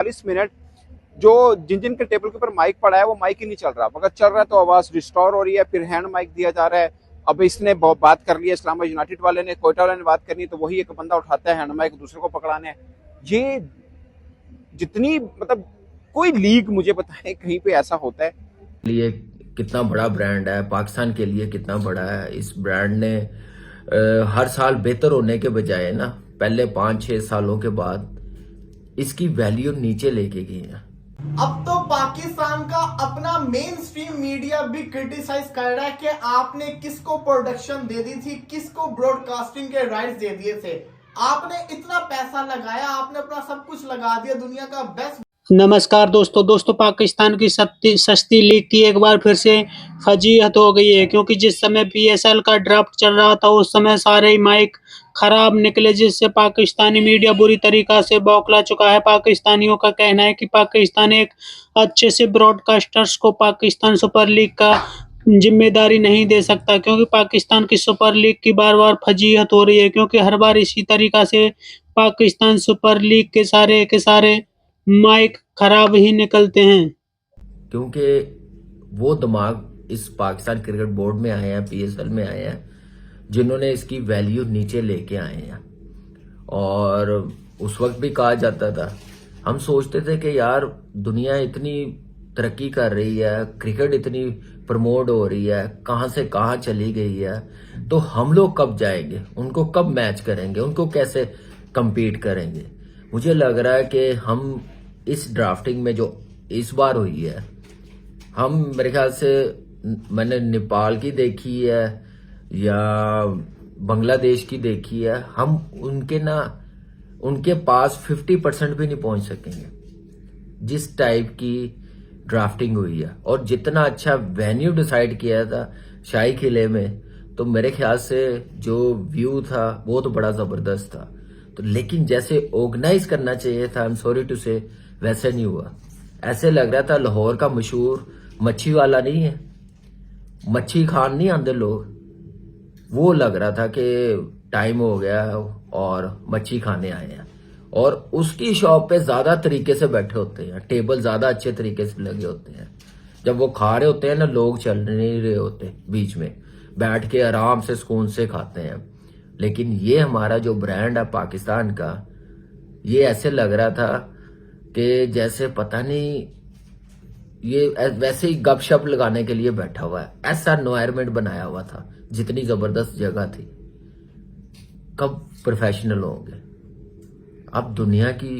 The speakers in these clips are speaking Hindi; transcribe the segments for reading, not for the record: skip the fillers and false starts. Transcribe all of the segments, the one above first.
40 मिनट जो जिन जिन के टेबल के ऊपर माइक पड़ा है वो माइक ही नहीं चल रहा, मगर चल रहा है तो आवाज रिस्टोर हो रही है, फिर हैंड माइक दिया जा रहा है। अब इसने बात कर ली है, इस्लामाबाद यूनाइटेड वाले ने, कोयटा वाले ने बात करनी है, तो वही एक बंदा उठाता है हैंड माइक दूसरे को पकड़ाने है। ये जितनी मतलब कोई लीग मुझे बताएं कहीं पे ऐसा होता है? लिए कितना बड़ा ब्रांड है, पाकिस्तान के लिए कितना बड़ा है। इस ब्रांड ने हर साल बेहतर होने के बजाय ना पहले 5-6 सालों के बाद इसकी वैल्यू नीचे लेके गई है। अब तो पाकिस्तान का अपना मेन स्ट्रीम मीडिया भी क्रिटिसाइज कर रहा है कि आपने किसको प्रोडक्शन दे दी थी, किसको ब्रॉडकास्टिंग के राइट्स दे दिए थे। आपने इतना पैसा लगाया, आपने अपना सब कुछ लगा दिया, दुनिया का बेस्ट। नमस्कार दोस्तों पाकिस्तान की सस्ती लीग की एक बार फिर से फजीहत हो गई है, क्योंकि जिस समय पीएसएल का ड्राफ्ट चल रहा था उस समय सारे ही माइक खराब निकले, जिससे पाकिस्तानी मीडिया बुरी तरीका से बौखला चुका है। पाकिस्तानियों का कहना है कि पाकिस्तान एक अच्छे से ब्रॉडकास्टर्स को पाकिस्तान सुपर लीग का जिम्मेदारी नहीं दे सकता, क्योंकि पाकिस्तान की सुपर लीग की बार बार फजीहत हो रही है, क्योंकि हर बार इसी तरीका से पाकिस्तान सुपर लीग के सारे माइक खराब ही निकलते हैं। क्योंकि वो दिमाग इस पाकिस्तान क्रिकेट बोर्ड में आए हैं, पीएसएल में आए हैं, जिन्होंने इसकी वैल्यू नीचे लेके आए हैं। और उस वक्त भी कहा जाता था, हम सोचते थे कि यार दुनिया इतनी तरक्की कर रही है, क्रिकेट इतनी प्रमोट हो रही है, कहाँ से कहाँ चली गई है, तो हम लोग कब जाएंगे, उनको कब मैच करेंगे, उनको कैसे compete करेंगे। मुझे लग रहा है कि हम इस ड्राफ्टिंग में जो इस बार हुई है, हम मेरे ख्याल से, मैंने नेपाल की देखी है या बांग्लादेश की देखी है, हम उनके पास 50% भी नहीं पहुंच सकेंगे जिस टाइप की ड्राफ्टिंग हुई है। और जितना अच्छा वेन्यू डिसाइड किया था शाही किले में, तो मेरे ख्याल से जो व्यू था वो तो बड़ा जबरदस्त था। तो लेकिन जैसे ऑर्गेनाइज करना चाहिए था, आई एम सॉरी टू से, वैसे नहीं हुआ। ऐसे लग रहा था लाहौर का मशहूर मच्छी वाला नहीं है, मच्छी खान नहीं आते लोग, वो लग रहा था कि टाइम हो गया और मच्छी खाने आए हैं। और उसकी शॉप पे ज्यादा तरीके से बैठे होते हैं, टेबल ज्यादा अच्छे तरीके से लगे होते हैं। जब वो खा रहे होते हैं ना, लोग चल नहीं रहे होते, बीच में बैठ के आराम से सुकून से खाते हैं। लेकिन ये हमारा जो ब्रांड है पाकिस्तान का, ये ऐसे लग रहा था कि जैसे पता नहीं ये वैसे ही गपशप लगाने के लिए बैठा हुआ है, ऐसा एनवायरनमेंट बनाया हुआ था। जितनी जबरदस्त जगह थी, कब प्रोफेशनल होंगे। अब दुनिया की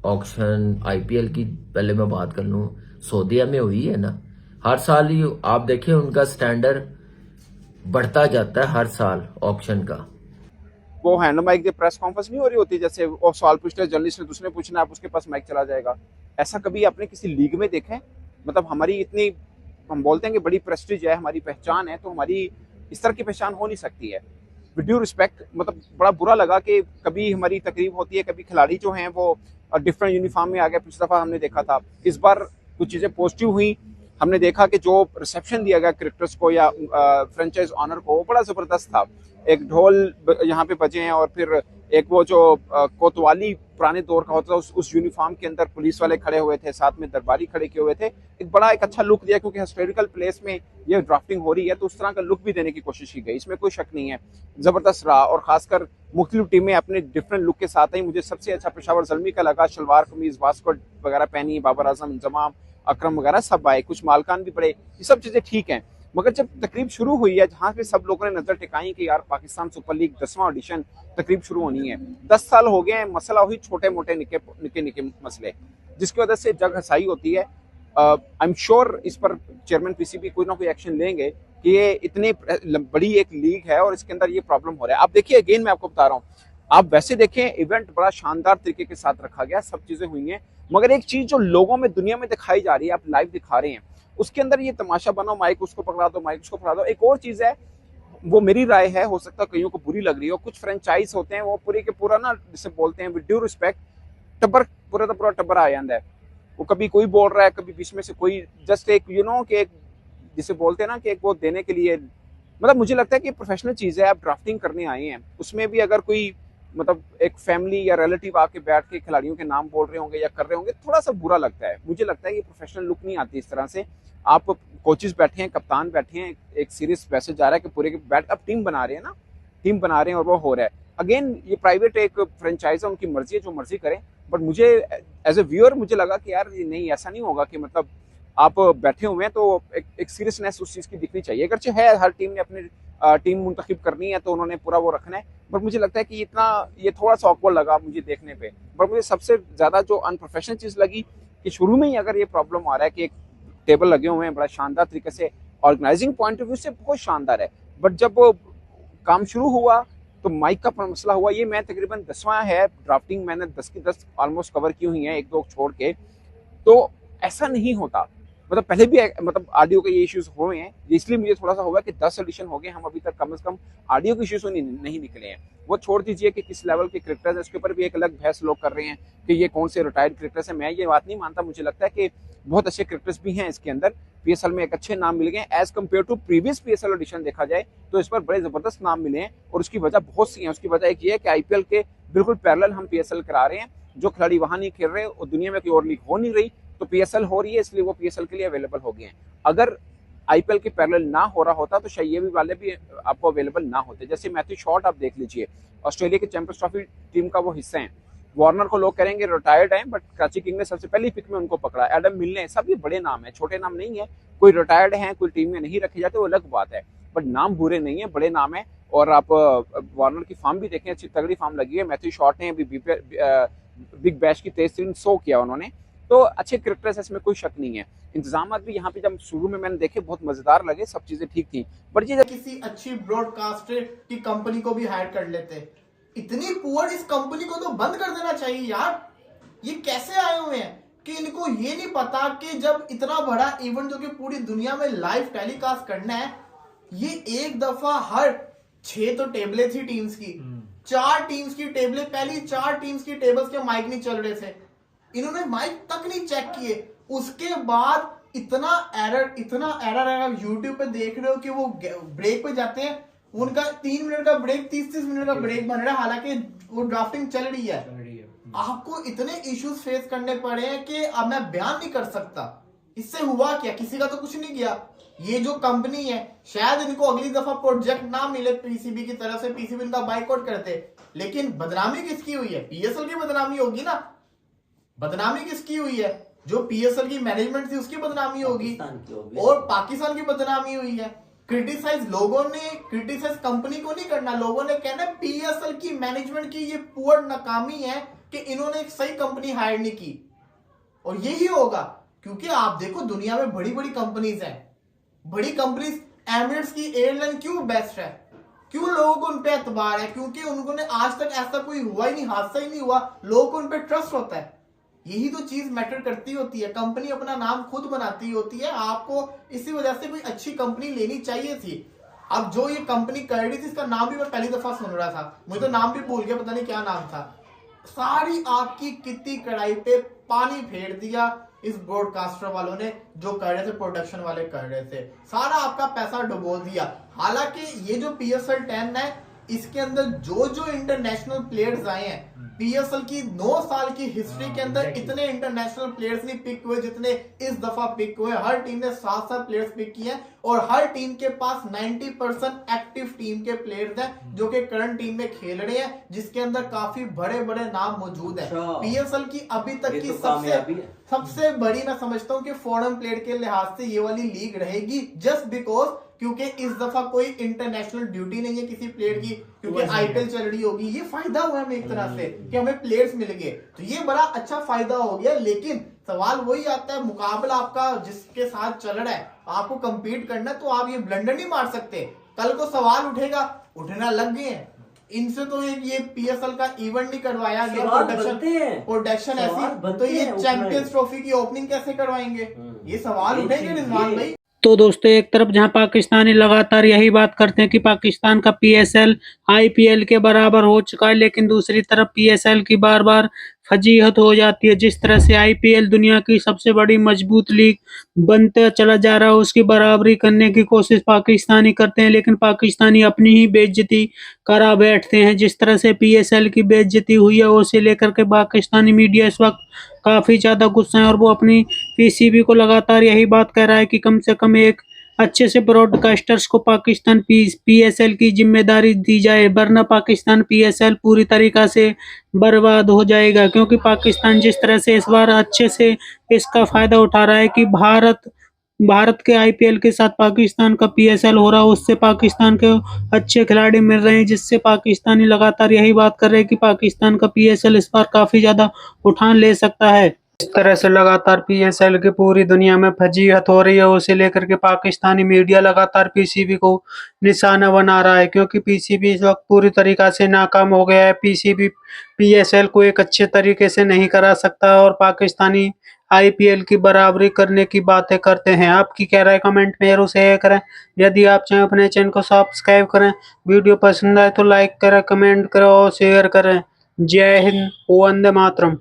ऑक्शन, आईपीएल की पहले मैं बात कर लूं, सऊदीया में हुई है ना, हर साल ही आप देखिए उनका स्टैंडर्ड बढ़ता जाता है हर साल ऑक्शन का। वो हैंड माइक की प्रेस कॉन्फ्रेंस नहीं हो रही होती, जैसे वो सवाल पूछते हैं जर्नलिस्ट ने, दूसरे पूछना है, आप उसके पास माइक चला जाएगा। ऐसा कभी आपने किसी लीग में देखा है? मतलब हमारी इतनी, हम बोलते हैं कि बड़ी प्रेस्टीज है, हमारी पहचान है, तो हमारी इस तरह की पहचान हो नहीं सकती है। विद ड्यू रिस्पेक्ट, मतलब बड़ा बुरा लगा कि कभी हमारी तकरीब होती है, कभी खिलाड़ी जो हैं वो डिफरेंट यूनिफॉर्म में आ गए। पिछली दफा हमने देखा था, इस बार कुछ चीजें पॉजिटिव हुई। हमने देखा कि जो रिसेप्शन दिया गया क्रिकेटर्स को या फ्रेंचाइज ऑनर को, वो बड़ा जबरदस्त था। एक ढोल यहाँ पे बजे हैं, और फिर एक वो जो कोतवाली पुराने दौर का होता था, उस यूनिफॉर्म के अंदर पुलिस वाले खड़े हुए थे, साथ में दरबारी खड़े किए हुए थे। एक अच्छा लुक दिया, क्योंकि हिस्टोरिकल प्लेस में ये ड्राफ्टिंग हो रही है, तो उस तरह का लुक भी देने की कोशिश की गई, इसमें कोई शक नहीं है। जबरदस्त रहा, और खासकर मुख्तलिफ टीमें अपने डिफरेंट लुक के साथ ही, मुझे सबसे अच्छा पेशावर ज़ल्मी का लगा, शलवार कमीज वास्कोट वगैरह पहनी, बाबर आजम, इंजमाम, अकरम वगैरह सब आए, कुछ मालकान भी पड़े, ये सब चीजें ठीक हैं। मगर जब तकरीब शुरू हुई है, जहां पे सब लोगों ने नजर टिकाई कि यार पाकिस्तान सुपर लीग 10वां ऑडिशन तकरीब शुरू होनी है, 10 साल हो गए हैं, मसला हुई छोटे मोटे निके मसले, जिसकी वजह से जग हसाई होती है। आई एम श्योर इस पर चेयरमैन पीसीबी कोई ना कोई एक्शन लेंगे कि ये इतनी बड़ी एक लीग है और इसके अंदर ये प्रॉब्लम हो रहा है। आप देखिए, अगेन मैं आपको बता रहा हूँ, आप वैसे देखें इवेंट बड़ा शानदार तरीके के साथ रखा गया, सब चीजें हुई हैं, मगर एक चीज जो लोगों में दुनिया में दिखाई जा रही है, आप लाइव दिखा रहे हैं, उसके अंदर ये तमाशा बनो, माइक उसको पकड़ा दो, माइक उसको पकड़ा दो। एक और चीज है, वो मेरी राय है, हो सकता है कईयों को बुरी लग रही हो, कुछ फ्रेंचाइज होते हैं वो पूरे के पूरा ना, जिसे बोलते हैं विद ड्यू रिस्पेक्ट, टब्बर, पूरा का पूरा टब्बर आ जाता है। वो कभी कोई बोल रहा है, कभी बीच में से कोई, जस्ट एक कि एक जिसे बोलते हैं ना कि एक वो देने के लिए, मतलब मुझे लगता है कि प्रोफेशनल चीज है, आप ड्राफ्टिंग करने आए हैं, उसमें भी अगर कोई मतलब एक फैमिली या रिलेटिव आके बैठ के खिलाड़ियों के नाम बोल रहे होंगे या कर रहे होंगे, थोड़ा सा बुरा लगता है। मुझे लगता है ये प्रोफेशनल लुक नहीं आती इस तरह से। आप कोचेस बैठे हैं, कप्तान बैठे हैं, एक सीरियस मैसेज जा रहा है कि पूरे बैठ अब टीम बना रहे हैं ना, टीम बना रहे हैं और वो हो रहा है। अगेन ये प्राइवेट एक फ्रेंचाइज है, उनकी मर्जी है, जो मर्जी करें। बट मुझे एज ए व्यूअर मुझे लगा कि यार ये नहीं, ऐसा नहीं होगा कि मतलब आप बैठे हुए हैं तो एक सीरियसनेस उस चीज़ की दिखनी चाहिए। अगरचे है हर टीम ने अपनी टीम मुंतखब करनी है तो उन्होंने पूरा वो रखना है, बट मुझे लगता है कि इतना ये थोड़ा सा ऑकवर्ड लगा मुझे देखने पे। बट मुझे सबसे ज़्यादा जो अनप्रोफेशनल चीज़ लगी कि शुरू में ही अगर ये प्रॉब्लम आ रहा है कि एक टेबल लगे हुए हैं बड़ा शानदार तरीके से, ऑर्गेनाइजिंग पॉइंट ऑफ व्यू से बहुत शानदार है, बट जब वो काम शुरू हुआ तो माइक का मसला हुआ। ये मैं तकरीबन 10वां है ड्राफ्टिंग, मैंने 10 की 10 ऑलमोस्ट कवर की हुई हैं, 1-2 छोड़ के। तो ऐसा नहीं होता, मतलब पहले भी मतलब ऑडियो के ये इश्यूज हुए हैं, इसलिए मुझे थोड़ा सा होगा कि 10 एडिशन हो गए, हम अभी तक कम से कम ऑडियो के इश्यूज नहीं निकले हैं। वो छोड़ दीजिए कि किस लेवल के क्रिकेटर्स हैं, उसके ऊपर भी एक अलग बहस लोग कर रहे हैं कि ये कौन से रिटायर्ड क्रिकेटर्स हैं। मैं ये बात नहीं मानता, मुझे लगता है कि बहुत अच्छे क्रिकेटर्स भी हैं इसके अंदर। पीएसएल में एक अच्छे नाम मिल गए as compared to previous PSL edition देखा जाए तो इस पर बड़े जबरदस्त नाम मिले हैं, और उसकी वजह बहुत सी है। उसकी वजह एक ये है कि आईपीएल के बिल्कुल पैरेलल हम पीएसएल करा रहे हैं, जो खिलाड़ी वहां नहीं खेल रहे और दुनिया में कोई और लीग हो नहीं रही, तो पीएसएल हो रही है, इसलिए वो पीएसएल के लिए अवेलेबल हो गए हैं। अगर आईपीएल के पैरेलल ना हो रहा होता तो शायद ये भी वाले भी आपको अवेलेबल ना होते। जैसे मैथ्यू शॉर्ट आप देख लीजिए, ऑस्ट्रेलिया की चैंपियंस ट्रॉफी टीम का वो हिस्सा है। वार्नर को लोग करेंगे रिटायर्ड हैं, बट कराची किंग ने सबसे पहली पिक में उनको पकड़ा। एडम मिल ने, सब ये बड़े नाम है, छोटे नाम नहीं है। कोई रिटायर्ड हैं, कोई टीम में नहीं रखे जाते, वो अलग बात है, बट नाम बुरे नहीं है, बड़े नाम है। और आप वार्नर की फॉर्म भी देखें, अच्छी तगड़ी फॉर्म लगी है। मैथ्यू शॉर्ट ने अभी बिग बैश की 23 शो किया उन्होंने, तो अच्छे क्रिकेटर्स, इसमें कोई शक नहीं है। इंतजाम भी यहाँ पे जब शुरू में मैंने देखे बहुत मजेदार लगे, सब चीजें ठीक थी, बट ये किसी अच्छी ब्रॉडकास्टर की कंपनी को भी हायर कर लेते। इतनी पुअर इस कंपनी को तो बंद कर देना चाहिए यार। ये कैसे आए हुए हैं कि इनको ये नहीं पता कि जब इतना बड़ा इवेंट जो कि पूरी दुनिया में लाइव टेलीकास्ट करना है, ये एक दफा हर 6 तो टेबलें थी टीम्स की, 4 टीम्स की टेबलें, पहली 4 टीम्स की टेबल्स के माइक नहीं चल रहे थे, इन्होंने माइक तक नहीं चेक किए। उसके बाद इतना एरर यूट्यूब पे देख रहे हो कि वो ब्रेक पे जाते हैं, उनका 3 मिनट का ब्रेक 30 मिनट का ब्रेक बन रहा है, हालांकि वो ड्राफ्टिंग चल रही है। आपको इतने इश्यूज फेस करने पड़े हैं कि अब मैं बयान नहीं कर सकता। इससे हुआ क्या, किसी का तो कुछ नहीं किया। ये जो कंपनी है, शायद इनको अगली दफा प्रोजेक्ट ना मिले पीसीबी की तरफ से, पीसीबी इनका बाइकआउट करते, लेकिन बदनामी किसकी हुई है? पीएसएल की बदनामी होगी ना। बदनामी किसकी हुई है? जो पीएसएल की मैनेजमेंट थी उसकी बदनामी होगी, और पाकिस्तान की बदनामी हुई है। क्रिटिसाइज लोगों ने, क्रिटिसाइज कंपनी को नहीं करना, लोगों ने कहना पीएसएल की मैनेजमेंट की ये पुअर नाकामी है कि इन्होंने एक सही कंपनी हायर नहीं की। और यही होगा, क्योंकि आप देखो दुनिया में बड़ी बड़ी कंपनीज हैं, बड़ी कंपनीज। एमिरेट्स की एयरलाइन क्यों बेस्ट है, क्यों लोगों को उन पे एतबार है? क्योंकि उन्होंने आज तक ऐसा कोई हुआ ही नहीं, हादसा ही नहीं हुआ, लोगों को उन पे ट्रस्ट होता है। यही तो चीज मैटर करती होती है। कंपनी अपना नाम खुद बनाती होती है, आपको इसी वजह से कोई अच्छी कंपनी लेनी चाहिए थी। अब जो ये कंपनी कर रही थी, इसका नाम भी मैं पहली दफा सुन रहा था, मुझे तो नाम भी भूल गया, पता नहीं क्या नाम था। सारी आपकी कितनी कढ़ाई पे पानी फेर दिया इस ब्रॉडकास्टर वालों ने, जो कर रहे थे, प्रोडक्शन वाले कर रहे थे, सारा आपका पैसा डुबो दिया। हालांकि ये जो PSL 10 है, इसके अंदर जो जो इंटरनेशनल प्लेयर्स आए हैं, पीएसएल की 9 साल की हिस्ट्री के अंदर इतने इंटरनेशनल प्लेयर्स नहीं पिक हुए जितने इस दफा पिक हुए। हर टीम ने 7 प्लेयर्स पिक किए हैं, और हर टीम के पास 90% एक्टिव टीम के प्लेयर्स हैं जो कि करंट टीम में खेल रहे हैं, जिसके अंदर काफी बड़े बड़े नाम मौजूद है। पीएसएल की अभी तक की सबसे बड़ी मैं समझता हूँ कि फॉरेन प्लेयर के लिहाज से ये वाली लीग रहेगी, जस्ट बिकॉज क्योंकि इस दफा कोई इंटरनेशनल ड्यूटी नहीं है किसी प्लेयर की, क्योंकि आईपीएल चल रही होगी। ये फायदा हुआ हमें एक तरह से कि हमें प्लेयर्स मिल गए, तो ये बड़ा अच्छा फायदा हो गया। लेकिन सवाल वही आता है, मुकाबला आपका जिसके साथ चल रहा है, आपको कंपीट करना है, तो आप ये ब्लंडर नहीं मार सकते। कल को सवाल उठेगा, उठना लग गए हैं इनसे, तो ये पीएसएल का इवेंट नहीं करवाया गया, प्रोडक्शन ऐसी, तो ये चैंपियंस ट्रॉफी की ओपनिंग कैसे करवाएंगे? ये सवाल उठेंगे रिजवान भाई। तो दोस्तों, एक तरफ जहां पाकिस्तानी लगातार यही बात करते हैं कि पाकिस्तान का PSL IPL के बराबर हो चुका है, लेकिन दूसरी तरफ PSL की बार बार फजीहत हो जाती है। जिस तरह से आईपीएल दुनिया की सबसे बड़ी मजबूत लीग बनते चला जा रहा है, उसकी बराबरी करने की कोशिश पाकिस्तानी करते हैं, लेकिन पाकिस्तानी अपनी ही बेइज्जती करा बैठते हैं। जिस तरह से पीएसएल की बेइज्जती हुई है, उसे लेकर के पाकिस्तानी मीडिया इस वक्त काफ़ी ज़्यादा गुस्सा है और वो अपनी पीसीबी को लगातार यही बात कह रहा है कि कम से कम एक अच्छे से ब्रॉडकास्टर्स को पाकिस्तान पीएसएल की जिम्मेदारी दी जाए, वरना पाकिस्तान पीएसएल पूरी तरीक़ा से बर्बाद हो जाएगा। क्योंकि पाकिस्तान जिस तरह से इस बार अच्छे से इसका फ़ायदा उठा रहा है कि भारत के आईपीएल के साथ पाकिस्तान का पीएसएल हो रहा है, उससे पाकिस्तान के अच्छे खिलाड़ी मिल रहे हैं, जिससे पाकिस्तानी लगातार यही बात कर रहे हैं कि पाकिस्तान का पीएसएल इस बार काफ़ी ज़्यादा उठान ले सकता है। इस तरह से लगातार पीएसएल की पूरी दुनिया में फजीहत हो रही है, उसे लेकर के पाकिस्तानी मीडिया लगातार पीसीबी को निशाना बना रहा है, क्योंकि पीसीबी इस वक्त पूरी तरीक़ा से नाकाम हो गया है। पीसीबी पीएसएल को एक अच्छे तरीके से नहीं करा सकता और पाकिस्तानी आईपीएल की बराबरी करने की बातें करते हैं। आपकी क्या राय कमेंट में जरूर शेयर करें। यदि आप चाहें अपने चैनल को सब्सक्राइब करें, वीडियो पसंद आए तो लाइक करें, कमेंट करें और शेयर करें। जय हिंद, वंदे मातरम।